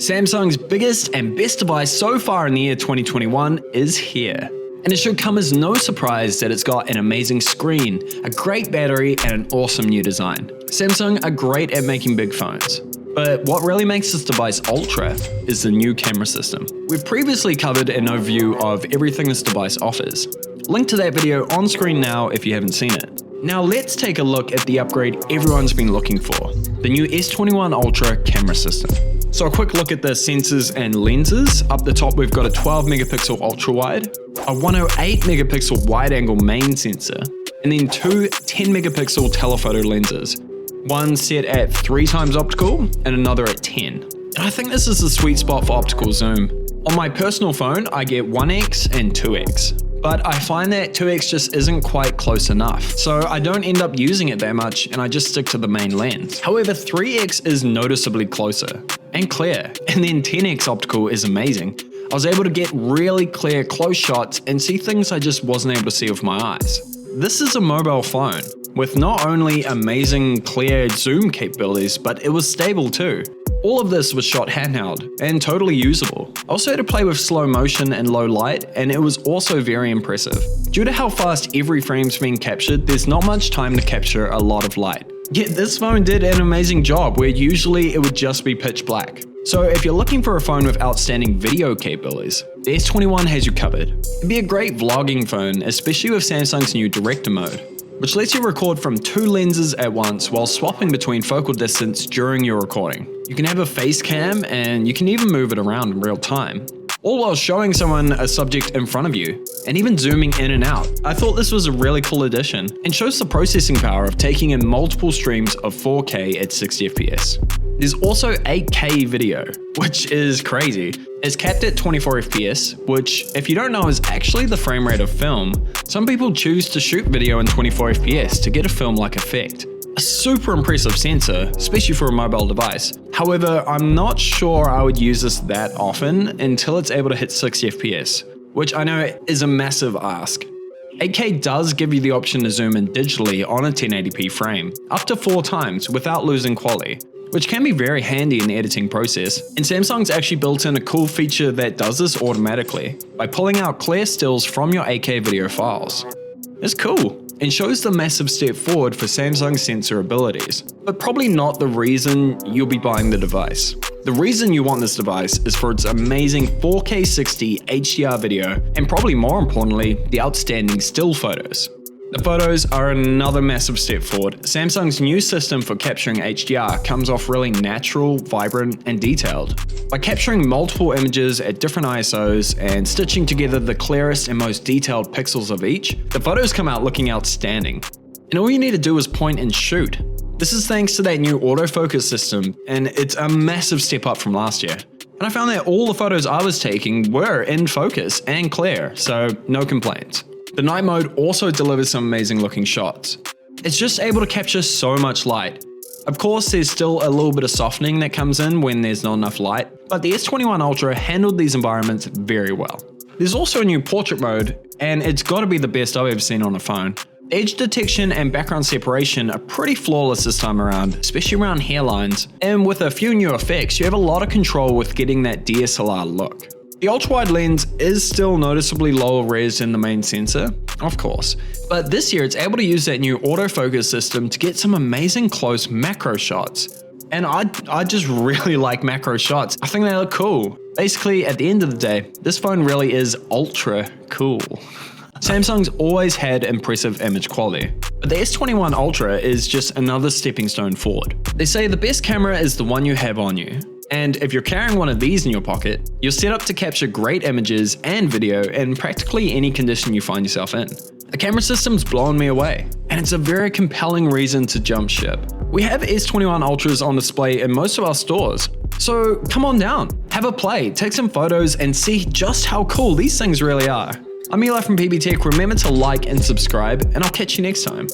Samsung's biggest and best device so far in the year 2021 is here. And it should come as no surprise that it's got an amazing screen, a great battery, and an awesome new design. Samsung are great at making big phones. But what really makes this device ultra is the new camera system. We've previously covered an overview of everything this device offers. Link to that video on screen now if you haven't seen it. Now let's take a look at the upgrade everyone's been looking for, the new S21 Ultra camera system. So a quick look at the sensors and lenses. Up the top we've got a 12 megapixel ultra wide, a 108 megapixel wide angle main sensor, and then two 10 megapixel telephoto lenses. One set at 3 times optical and another at 10. And I think this is the sweet spot for optical zoom. On my personal phone I get 1x and 2x. But I find that 2x just isn't quite close enough, so I don't end up using it that much and I just stick to the main lens. However, 3x is noticeably closer and clear, and then 10x optical is amazing. I was able to get really clear close shots and see things I just wasn't able to see with my eyes. This is a mobile phone with not only amazing clear zoom capabilities, but it was stable too. All of this was shot handheld and totally usable. I also had to play with slow motion and low light, and it was also very impressive. Due to how fast every frame's being captured, there's not much time to capture a lot of light. Yet this phone did an amazing job where usually it would just be pitch black. So if you're looking for a phone with outstanding video capabilities, the S21 has you covered. It'd be a great vlogging phone, especially with Samsung's new director mode, which lets you record from 2 lenses at once while swapping between focal distance during your recording. You can have a face cam and you can even move it around in real time, all while showing someone a subject in front of you, and even zooming in and out. I thought this was a really cool addition, and shows the processing power of taking in multiple streams of 4K at 60 FPS. There's also 8K video, which is crazy. It's capped at 24 FPS, which, if you don't know, is actually the frame rate of film. Some people choose to shoot video in 24 FPS to get a film-like effect. A super impressive sensor, especially for a mobile device. However, I'm not sure I would use this that often until it's able to hit 60 FPS, which I know is a massive ask. 8K does give you the option to zoom in digitally on a 1080p frame, up to 4 times without losing quality, which can be very handy in the editing process. And Samsung's actually built in a cool feature that does this automatically, by pulling out clear stills from your 8K video files. It's cool, and shows the massive step forward for Samsung's sensor abilities, but probably not the reason you'll be buying the device. The reason you want this device is for its amazing 4K 60 HDR video, and probably more importantly, the outstanding still photos. The photos are another massive step forward. Samsung's new system for capturing HDR comes off really natural, vibrant, and detailed. By capturing multiple images at different ISOs and stitching together the clearest and most detailed pixels of each, the photos come out looking outstanding. And all you need to do is point and shoot. This is thanks to that new autofocus system, and it's a massive step up from last year. And I found that all the photos I was taking were in focus and clear, so no complaints. The night mode also delivers some amazing looking shots. It's just able to capture so much light. Of course, there's still a little bit of softening that comes in when there's not enough light, but the S21 Ultra handled these environments very well. There's also a new portrait mode, and it's gotta be the best I've ever seen on a phone. Edge detection and background separation are pretty flawless this time around, especially around hairlines, and with a few new effects, you have a lot of control with getting that DSLR look. The ultra-wide lens is still noticeably lower res than the main sensor, of course, but this year it's able to use that new autofocus system to get some amazing close macro shots. And I just really like macro shots. I think they look cool. Basically, at the end of the day, this phone really is ultra cool. Samsung's always had impressive image quality, but the S21 Ultra is just another stepping stone forward. They say the best camera is the one you have on you. And if you're carrying one of these in your pocket, you're set up to capture great images and video in practically any condition you find yourself in. The camera system's blown me away, and it's a very compelling reason to jump ship. We have S21 Ultras on display in most of our stores, so come on down, have a play, take some photos, and see just how cool these things really are. I'm Eli from PB Tech. Remember to like and subscribe, and I'll catch you next time.